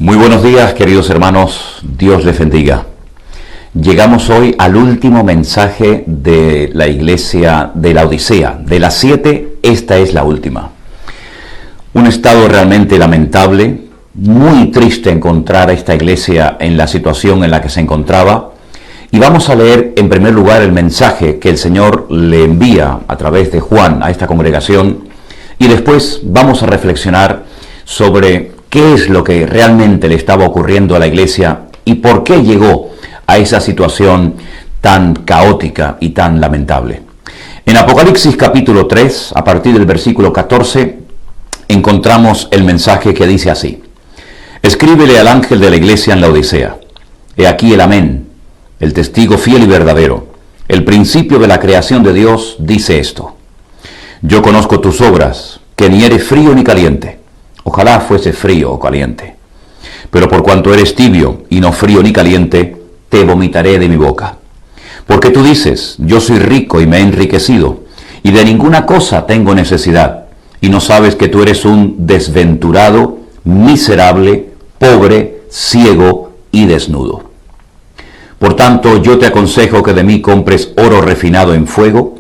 Muy buenos días, queridos hermanos, Dios les bendiga. Llegamos hoy al último mensaje de la iglesia de la Odisea. De las 7, esta es la última. Un estado realmente lamentable, muy triste encontrar a esta iglesia en la situación en la que se encontraba. Y vamos a leer en primer lugar el mensaje que el Señor le envía a través de Juan a esta congregación. Y después vamos a reflexionar sobre qué es lo que realmente le estaba ocurriendo a la iglesia y por qué llegó a esa situación tan caótica y tan lamentable. En Apocalipsis capítulo 3, a partir del versículo 14, encontramos el mensaje que dice así: Escríbele al ángel de la iglesia en la Odisea. He aquí el amén, el testigo fiel y verdadero, el principio de la creación de Dios, dice esto: Yo conozco tus obras, que ni eres frío ni caliente. Ojalá fuese frío o caliente. Pero por cuanto eres tibio y no frío ni caliente, te vomitaré de mi boca. Porque tú dices, yo soy rico y me he enriquecido, y de ninguna cosa tengo necesidad, y no sabes que tú eres un desventurado, miserable, pobre, ciego y desnudo. Por tanto, yo te aconsejo que de mí compres oro refinado en fuego,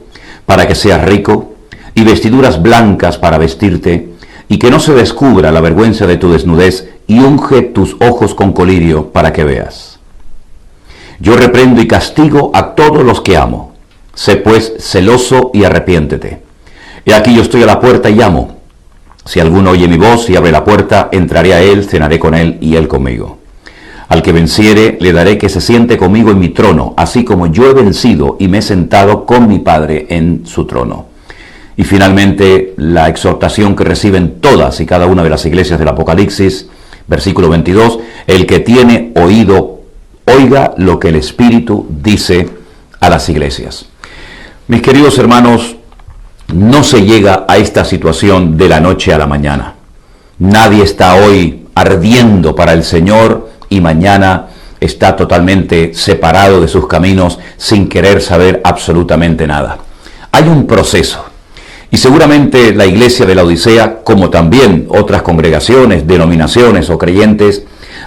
para que seas rico, y vestiduras blancas para vestirte, y que no se descubra la vergüenza de tu desnudez, y unge tus ojos con colirio para que veas. Yo reprendo y castigo a todos los que amo. Sé pues celoso y arrepiéntete. He aquí yo estoy a la puerta y llamo. Si alguno oye mi voz y abre la puerta, entraré a él, cenaré con él y él conmigo. Al que venciere, le daré que se siente conmigo en mi trono, así como yo he vencido y me he sentado con mi Padre en su trono. Y finalmente, la exhortación que reciben todas y cada una de las iglesias del Apocalipsis, versículo 22, el que tiene oído, oiga lo que el Espíritu dice a las iglesias. Mis queridos hermanos, no se llega a esta situación de la noche a la mañana. Nadie está hoy ardiendo para el Señor y mañana está totalmente separado de sus caminos sin querer saber absolutamente nada. Hay un proceso. Y seguramente la iglesia de la Odisea, como también otras congregaciones, denominaciones o creyentes,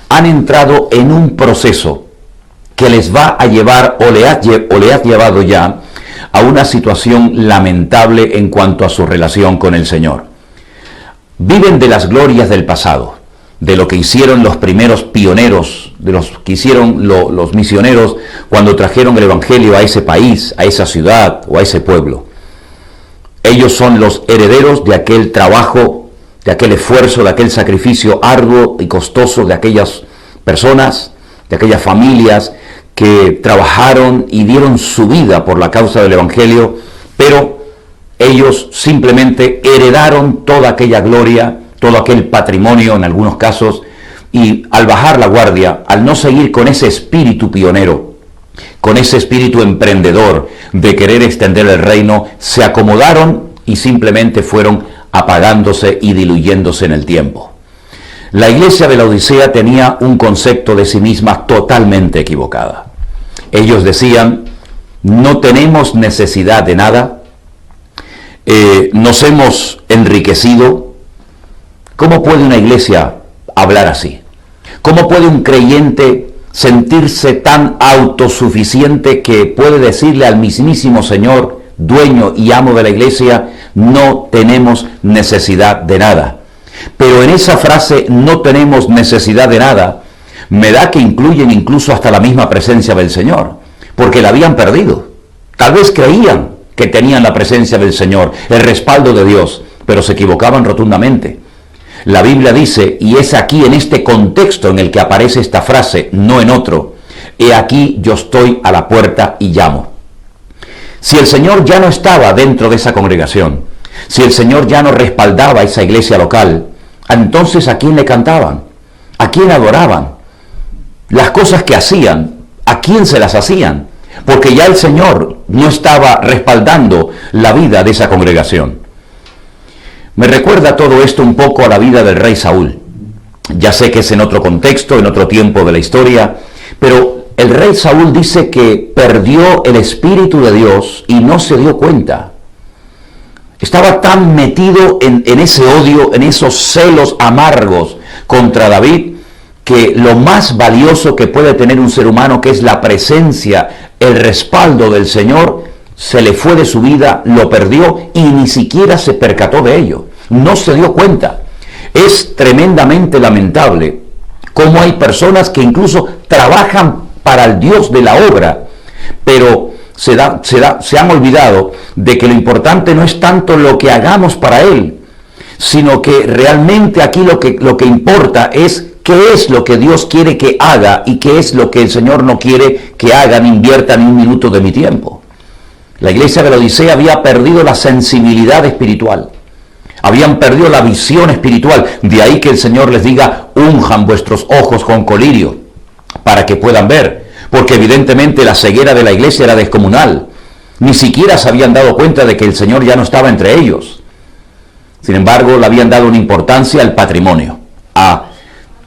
han entrado en un proceso que les va a llevar o le ha llevado ya a una situación lamentable en cuanto a su relación con el Señor. Viven de las glorias del pasado, de lo que hicieron los primeros pioneros, de los que hicieron los misioneros cuando trajeron el Evangelio a ese país, a esa ciudad o a ese pueblo. Ellos son los herederos de aquel trabajo, de aquel esfuerzo, de aquel sacrificio arduo y costoso de aquellas personas, de aquellas familias que trabajaron y dieron su vida por la causa del Evangelio, pero ellos simplemente heredaron toda aquella gloria, todo aquel patrimonio en algunos casos, y al bajar la guardia, al no seguir con ese espíritu pionero, con ese espíritu emprendedor de querer extender el reino, se acomodaron y simplemente fueron apagándose y diluyéndose en el tiempo. La iglesia de la Odisea tenía un concepto de sí misma totalmente equivocada. Ellos decían, no tenemos necesidad de nada, nos hemos enriquecido. ¿Cómo puede una iglesia hablar así? ¿Cómo puede un creyente sentirse tan autosuficiente que puede decirle al mismísimo Señor, dueño y amo de la iglesia, no tenemos necesidad de nada? Pero en esa frase, no tenemos necesidad de nada, me da que incluyen incluso hasta la misma presencia del Señor, porque la habían perdido. Tal vez creían que tenían la presencia del Señor, el respaldo de Dios, pero se equivocaban rotundamente. La Biblia dice, y es aquí en este contexto en el que aparece esta frase, no en otro: he aquí yo estoy a la puerta y llamo. Si el Señor ya no estaba dentro de esa congregación, si el Señor ya no respaldaba a esa iglesia local, entonces ¿a quién le cantaban? ¿A quién adoraban? Las cosas que hacían, ¿a quién se las hacían? Porque ya el Señor no estaba respaldando la vida de esa congregación. Me recuerda todo esto un poco a la vida del rey Saúl. Ya sé que es en otro contexto, en otro tiempo de la historia, pero el rey Saúl dice que perdió el Espíritu de Dios y no se dio cuenta. Estaba tan metido en ese odio, en esos celos amargos contra David, que lo más valioso que puede tener un ser humano, que es la presencia, el respaldo del Señor, se le fue de su vida, lo perdió y ni siquiera se percató de ello, no se dio cuenta. Es tremendamente lamentable cómo hay personas que incluso trabajan para el Dios de la obra, pero se han olvidado de que lo importante no es tanto lo que hagamos para Él, sino que realmente aquí lo que importa es qué es lo que Dios quiere que haga y qué es lo que el Señor no quiere que haga ni invierta ni un minuto de mi tiempo. La iglesia de la Odisea había perdido la sensibilidad espiritual, habían perdido la visión espiritual, de ahí que el Señor les diga, unjan vuestros ojos con colirio para que puedan ver, porque evidentemente la ceguera de la iglesia era descomunal, ni siquiera se habían dado cuenta de que el Señor ya no estaba entre ellos. Sin embargo, le habían dado una importancia al patrimonio, a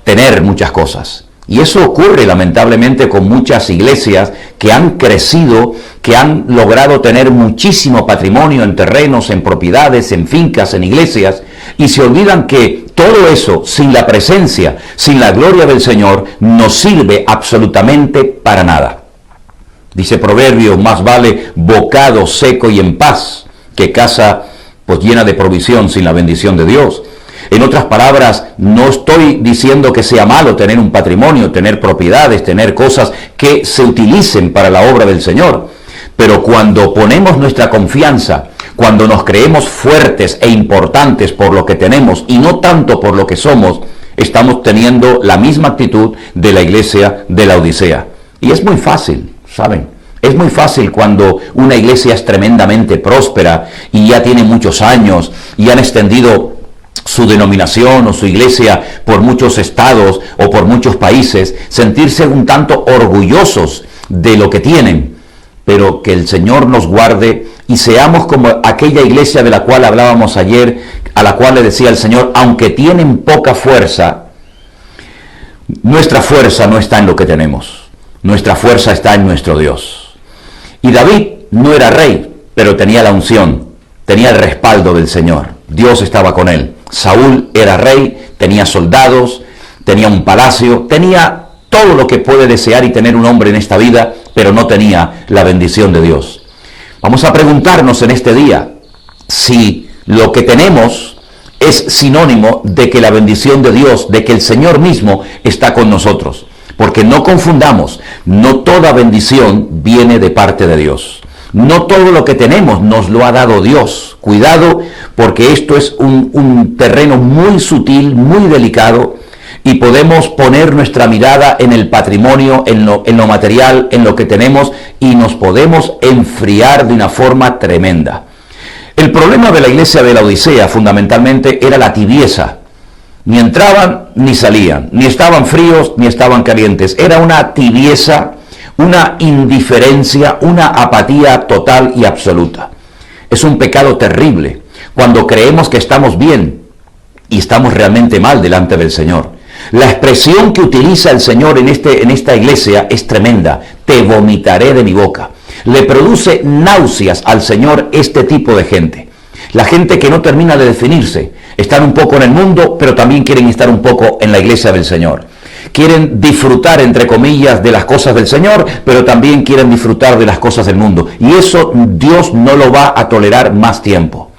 tener muchas cosas. Y eso ocurre lamentablemente con muchas iglesias que han crecido, que han logrado tener muchísimo patrimonio en terrenos, en propiedades, en fincas, en iglesias, y se olvidan que todo eso, sin la presencia, sin la gloria del Señor, no sirve absolutamente para nada. Dice Proverbios, más vale bocado seco y en paz que casa pues llena de provisión sin la bendición de Dios. En otras palabras, no estoy diciendo que sea malo tener un patrimonio, tener propiedades, tener cosas que se utilicen para la obra del Señor. Pero cuando ponemos nuestra confianza, cuando nos creemos fuertes e importantes por lo que tenemos y no tanto por lo que somos, estamos teniendo la misma actitud de la iglesia de la Odisea. Y es muy fácil, ¿saben? Es muy fácil cuando una iglesia es tremendamente próspera y ya tiene muchos años y han extendido su denominación o su iglesia por muchos estados o por muchos países, sentirse un tanto orgullosos de lo que tienen, pero que el Señor nos guarde y seamos como aquella iglesia de la cual hablábamos ayer, a la cual le decía el Señor, aunque tienen poca fuerza, nuestra fuerza no está en lo que tenemos, nuestra fuerza está en nuestro Dios. Y David no era rey, pero tenía la unción, tenía el respaldo del Señor. Dios estaba con él. Saúl era rey, tenía soldados, tenía un palacio, tenía todo lo que puede desear y tener un hombre en esta vida, pero no tenía la bendición de Dios. Vamos a preguntarnos en este día si lo que tenemos es sinónimo de que la bendición de Dios, de que el Señor mismo está con nosotros. Porque no confundamos, no toda bendición viene de parte de Dios. No todo lo que tenemos nos lo ha dado Dios. Cuidado, porque esto es un terreno muy sutil, muy delicado, y podemos poner nuestra mirada en el patrimonio, en lo material, en lo que tenemos, y nos podemos enfriar de una forma tremenda. El problema de la iglesia de la Odisea, fundamentalmente, era la tibieza. Ni entraban ni salían, ni estaban fríos ni estaban calientes. Era una tibieza, una indiferencia, una apatía total y absoluta. Es un pecado terrible cuando creemos que estamos bien y estamos realmente mal delante del Señor. La expresión que utiliza el Señor en esta iglesia es tremenda. Te vomitaré de mi boca. Le produce náuseas al Señor este tipo de gente. La gente que no termina de definirse. Están un poco en el mundo, pero también quieren estar un poco en la iglesia del Señor. Quieren disfrutar, entre comillas, de las cosas del Señor, pero también quieren disfrutar de las cosas del mundo. Y eso Dios no lo va a tolerar más tiempo.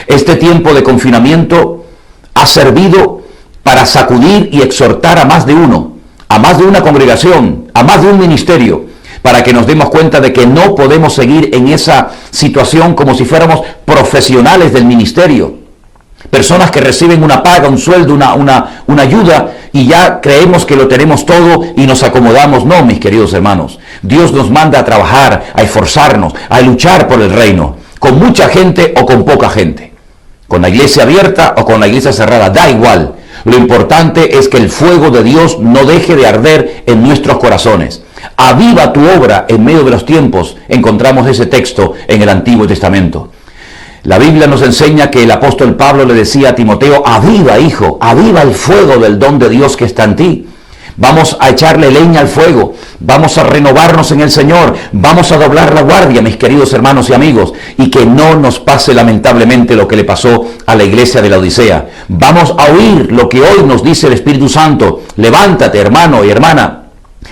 Este tiempo de confinamiento ha servido para sacudir y exhortar a más de uno, a más de una congregación, a más de un ministerio, para que nos demos cuenta de que no podemos seguir en esa situación como si fuéramos profesionales del ministerio. Personas que reciben una paga, un sueldo, una ayuda, y ya creemos que lo tenemos todo y nos acomodamos. No, mis queridos hermanos. Dios nos manda a trabajar, a esforzarnos, a luchar por el reino, con mucha gente o con poca gente, con la iglesia abierta o con la iglesia cerrada, da igual. Lo importante es que el fuego de Dios no deje de arder en nuestros corazones. Aviva tu obra en medio de los tiempos. Encontramos ese texto en el Antiguo Testamento. La Biblia nos enseña que el apóstol Pablo le decía a Timoteo, aviva, hijo, aviva el fuego del don de Dios que está en ti. Vamos a echarle leña al fuego. Vamos a renovarnos en el Señor. Vamos a doblar la guardia, mis queridos hermanos y amigos. Y que no nos pase lamentablemente lo que le pasó a la iglesia de la Odisea. Vamos a oír lo que hoy nos dice el Espíritu Santo. Levántate, hermano y hermana.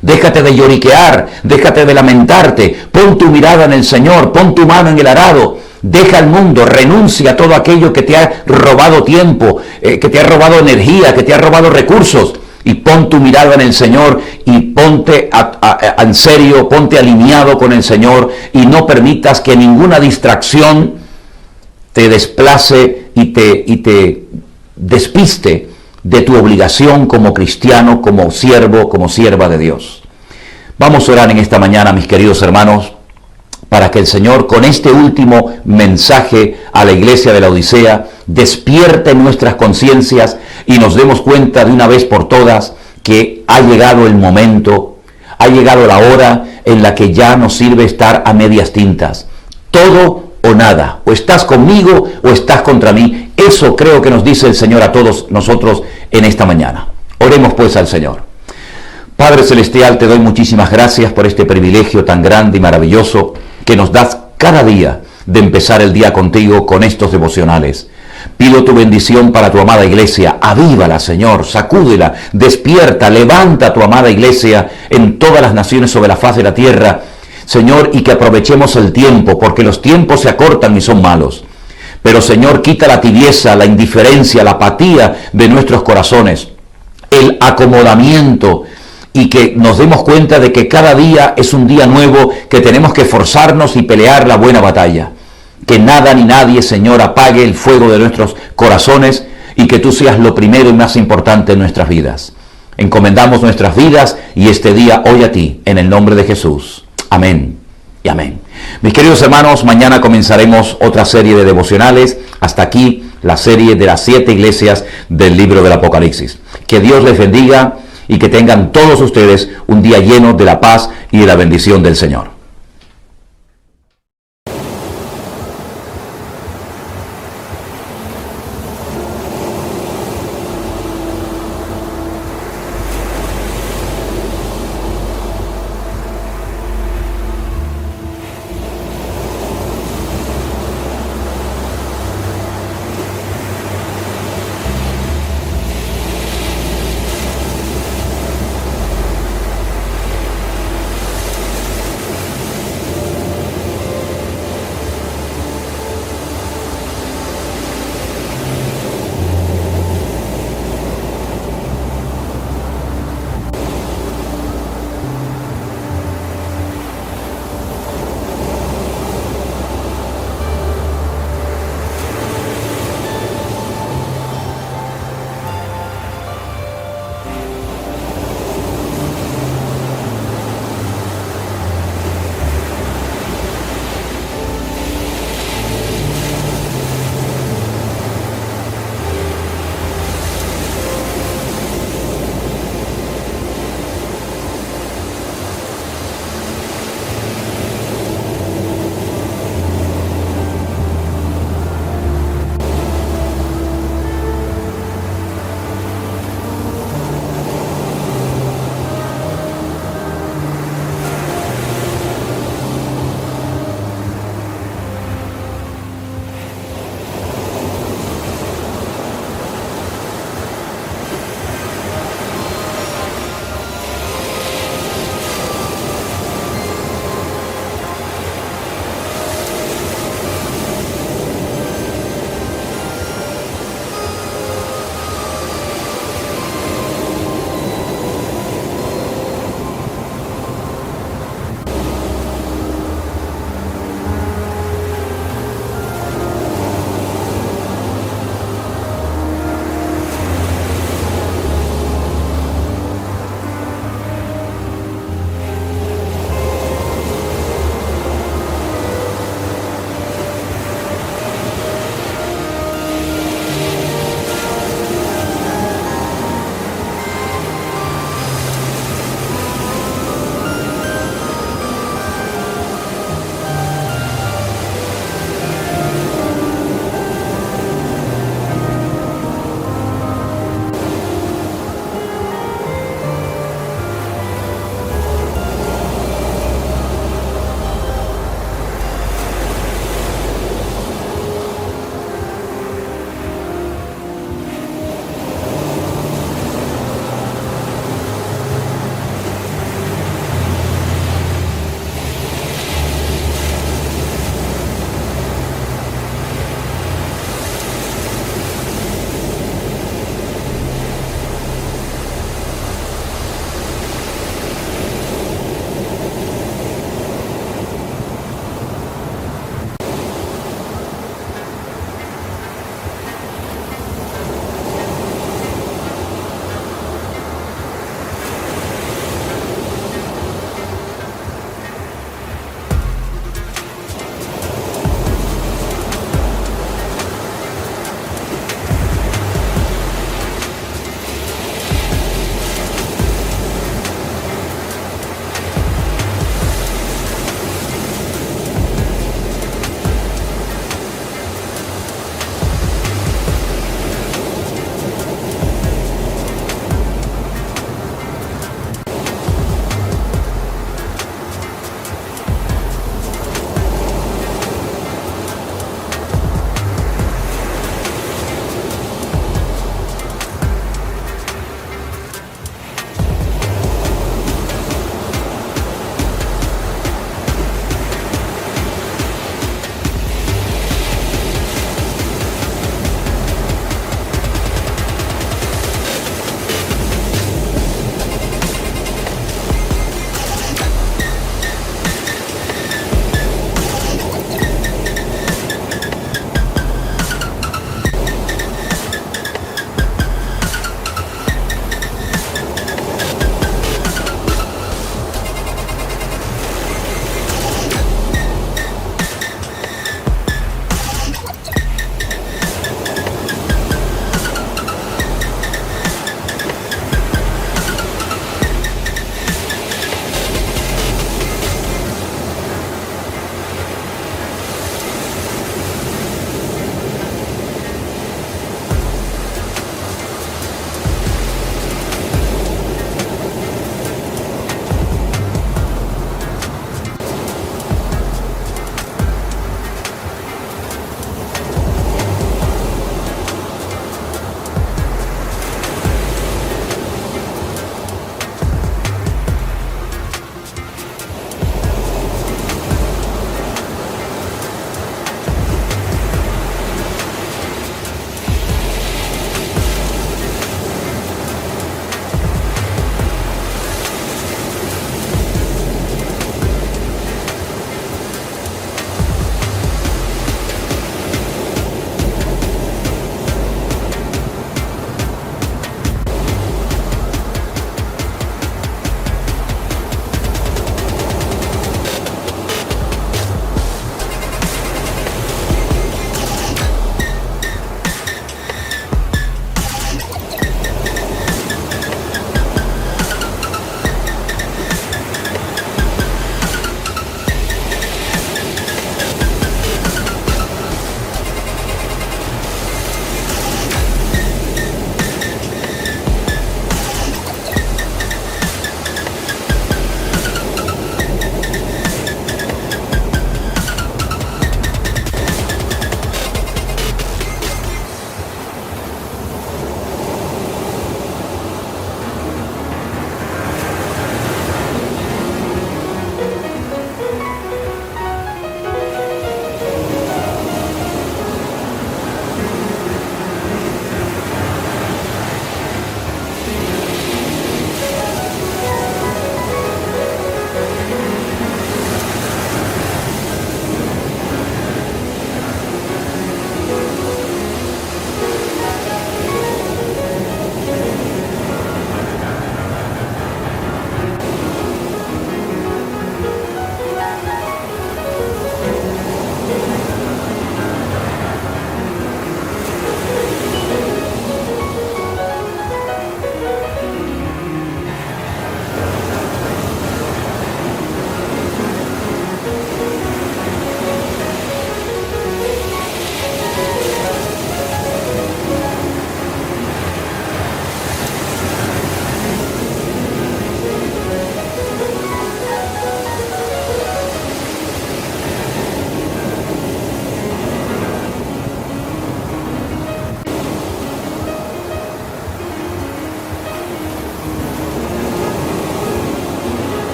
Déjate de lloriquear, déjate de lamentarte. Pon tu mirada en el Señor, pon tu mano en el arado. Deja el mundo, renuncia a todo aquello que te ha robado tiempo, que te ha robado energía, que te ha robado recursos, y pon tu mirada en el Señor y ponte en serio, ponte alineado con el Señor y no permitas que ninguna distracción te desplace y te despiste de tu obligación como cristiano, como siervo, como sierva de Dios. Vamos a orar en esta mañana, mis queridos hermanos, para que el Señor, con este último mensaje a la iglesia de la Odisea, despierte nuestras conciencias y nos demos cuenta de una vez por todas que ha llegado el momento, ha llegado la hora en la que ya no sirve estar a medias tintas. Todo o nada, o estás conmigo o estás contra mí. Eso creo que nos dice el Señor a todos nosotros en esta mañana. Oremos pues al Señor. Padre Celestial, te doy muchísimas gracias por este privilegio tan grande y maravilloso que nos das cada día de empezar el día contigo con estos devocionales. Pido tu bendición para tu amada iglesia. Avívala, Señor, sacúdela, despierta, levanta tu amada iglesia en todas las naciones sobre la faz de la tierra, Señor, y que aprovechemos el tiempo, porque los tiempos se acortan y son malos. Pero, Señor, quita la tibieza, la indiferencia, la apatía de nuestros corazones, el acomodamiento, y que nos demos cuenta de que cada día es un día nuevo, que tenemos que esforzarnos y pelear la buena batalla. Que nada ni nadie, Señor, apague el fuego de nuestros corazones y que tú seas lo primero y más importante en nuestras vidas. Encomendamos nuestras vidas y este día hoy a ti, en el nombre de Jesús. Amén y amén. Mis queridos hermanos, mañana comenzaremos otra serie de devocionales. Hasta aquí la serie de las 7 iglesias del libro del Apocalipsis. Que Dios les bendiga y que tengan todos ustedes un día lleno de la paz y de la bendición del Señor.